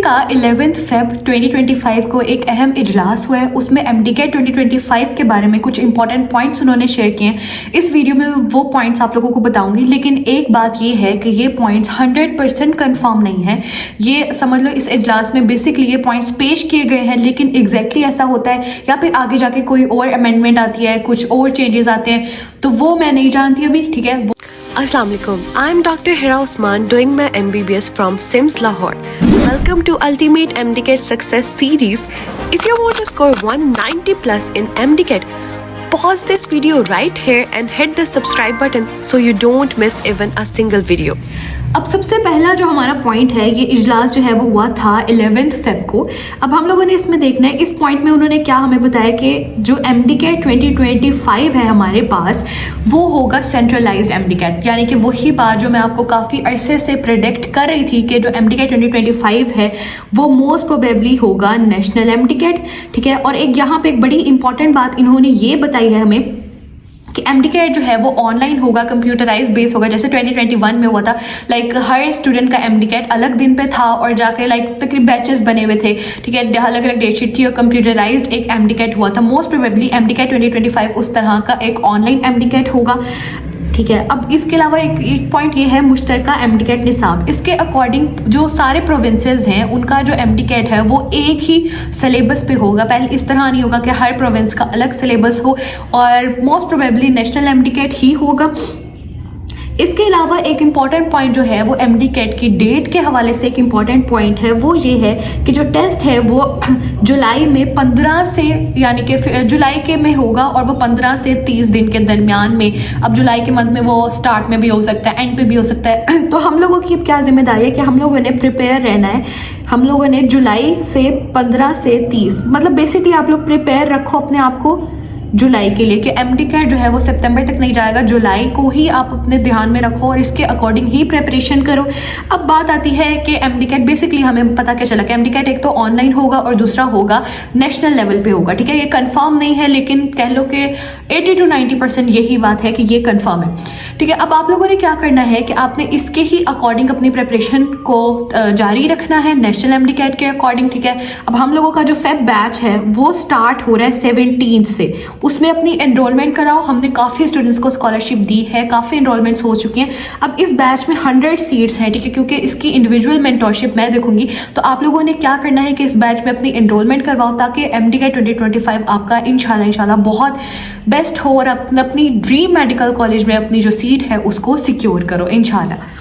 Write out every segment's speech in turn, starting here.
का 11 फेब 2025 को एक अहम इजलास हुआ है। उसमें MDCAT 2025 के बारे में कुछ इंपॉर्टेंट पॉइंट्स उन्होंने शेयर किए हैं। इस वीडियो में वो पॉइंट्स आप लोगों को बताऊंगी, लेकिन एक बात ये है कि ये पॉइंट्स 100% कन्फर्म नहीं है। ये समझ लो इस इजलास में बेसिकली ये पॉइंट्स पेश किए गए हैं, लेकिन एग्जैक्टली ऐसा होता है या फिर आगे जाके कोई और अमेंडमेंट आती है, कुछ और चेंजेस आते हैं, तो वो मैं नहीं जानती अभी। ठीक है, Assalamu alaikum. I am Dr. Hira Usman doing my MBBS from SIMS Lahore. Welcome to Ultimate MDCAT Success Series. If you want to score 190 plus in MDCAT, pause this video right here and hit the subscribe button so you don't miss even a single video. अब सबसे पहला जो हमारा point है, ये इजलास जो है वो हुआ था 11 फेब को। अब हम लोगों ने इसमें देखना है, इस पॉइंट में उन्होंने क्या हमें बताया कि जो MDCAT 2025 है हमारे पास, वो होगा सेंट्रलाइज्ड MDCAT, यानी कि वही बात जो मैं आपको काफ़ी अरसे से प्रेडिक्ट कर रही थी कि जो MDCAT 2025 है वो मोस्ट प्रोबेबली होगा नेशनल MDCAT। ठीक है, और एक यहाँ पे एक बड़ी इंपॉर्टेंट बात इन्होंने ये बताई है हमें कि MDCAT जो है वो ऑनलाइन होगा, कंप्यूटराइज बेस होगा, जैसे 2021 में हुआ था। लाइक हर स्टूडेंट का MDCAT अलग दिन पे था और जाके लाइक तकरीबन बैचेस बने हुए थे। ठीक है, अलग अलग डेट शीट थी और कंप्यूटराइज्ड एक MDCAT हुआ था। मोस्ट प्रोबेबली MDCAT 2025 उस तरह का एक ऑनलाइन MDCAT होगा। ठीक है, अब इसके अलावा एक पॉइंट ये है मुश्तरका MDCAT निसाब। इसके अकॉर्डिंग जो सारे प्रोविंसेस हैं उनका जो MDCAT है वो एक ही सिलेबस पे होगा। पहले इस तरह नहीं होगा कि हर प्रोविंस का अलग सिलेबस हो, और मोस्ट प्रोबेबली नेशनल MDCAT ही होगा। इसके अलावा एक इम्पॉर्टेंट पॉइंट जो है वो MDCAT की डेट के हवाले से एक इम्पॉर्टेंट पॉइंट है, वो ये है कि जो टेस्ट है वो जुलाई में 15 से, यानी कि जुलाई के में होगा और वो 15 से 30 दिन के दरमियान में। अब जुलाई के मंथ में वो स्टार्ट में भी हो सकता है, एंड पे भी हो सकता है। तो हम लोगों की क्या जिम्मेदारी है कि हम लोगों ने प्रिपेयर रहना है। हम लोगों ने जुलाई से 15 से 30, मतलब बेसिकली आप लोग प्रिपेयर रखो अपने आप को जुलाई के लिए, कि MDCAT जो है वो सितंबर तक नहीं जाएगा, जुलाई को ही आप अपने ध्यान में रखो और इसके अकॉर्डिंग ही प्रिपरेशन करो। अब बात आती है कि MDCAT बेसिकली हमें पता क्या चला कि MDCAT एक तो ऑनलाइन होगा और दूसरा होगा नेशनल लेवल पे होगा। ठीक है, ये कंफर्म नहीं है, लेकिन कह लो कि 80 to 90% यही बात है कि ये कंफर्म है। ठीक है, अब आप लोगों ने क्या करना है कि आपने इसके ही अकॉर्डिंग अपनी प्रिपरेशन को जारी रखना है नेशनल MDCAT के अकॉर्डिंग। ठीक है, अब हम लोगों का जो फेब बैच है वो स्टार्ट हो रहा है 17 से, उसमें अपनी एनरोलमेंट कराओ। हमने काफ़ी स्टूडेंट्स को स्कॉलरशिप दी है, काफ़ी एनरोलमेंट्स हो चुकी हैं। अब इस बैच में 100 सीट्स हैं। ठीक है, क्योंकि इसकी इंडिविजुअल मेंटोरशिप मैं देखूंगी, तो आप लोगों ने क्या करना है कि इस बैच में अपनी एनरोलमेंट करवाओ, ताकि MDCAT 2025 आपका इंशाल्लाह बहुत बेस्ट हो और अपनी ड्रीम मेडिकल कॉलेज में अपनी जो सीट है उसको सिक्योर करो इंशाल्लाह।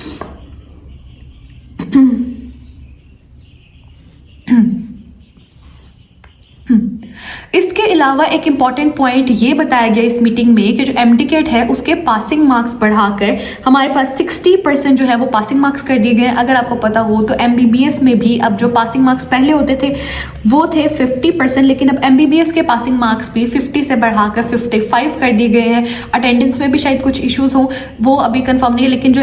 इसके अलावा एक इम्पॉर्टेंट पॉइंट ये बताया गया इस मीटिंग में कि जो MDCAT है उसके पासिंग मार्क्स बढ़ाकर हमारे पास 60% जो है वो पासिंग मार्क्स कर दिए गए। अगर आपको पता हो तो MBBS में भी अब जो पासिंग मार्क्स पहले होते थे वो थे 50%, लेकिन अब MBBS के पासिंग मार्क्स भी 50 से बढ़ाकर 55 कर दिए गए हैं। अटेंडेंस में भी शायद कुछ इश्यूज हों, वो अभी कंफर्म नहीं है, लेकिन जो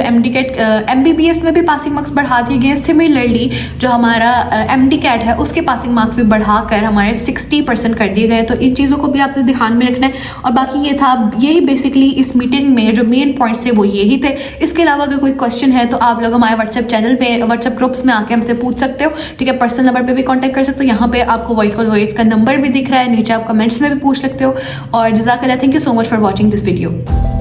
MBBS में भी पासिंग मार्क्स बढ़ा दिए गए। सिमिलरली जो हमारा MDCAT है उसके पासिंग मार्क्स भी बढ़ाकर हमारे 60% कर दिए गए। तो इन चीज़ों को भी आपने ध्यान में रखना है। और बाकी ये था, यही बेसिकली इस मीटिंग में जो मेन पॉइंट्स थे वो यही थे। इसके अलावा अगर कोई क्वेश्चन है तो आप लोग हमारे व्हाट्सएप चैनल पे, व्हाट्सएप ग्रुप्स में आके हमसे पूछ सकते हो। ठीक है, पर्सनल नंबर पे भी कांटेक्ट कर सकते हो। यहाँ पे आपको वॉइस कॉल वॉइस का नंबर भी दिख रहा है, नीचे आप कमेंट्स में भी पूछ सकते हो। और जज़ाकल्लाह, thank you so much for watching this video.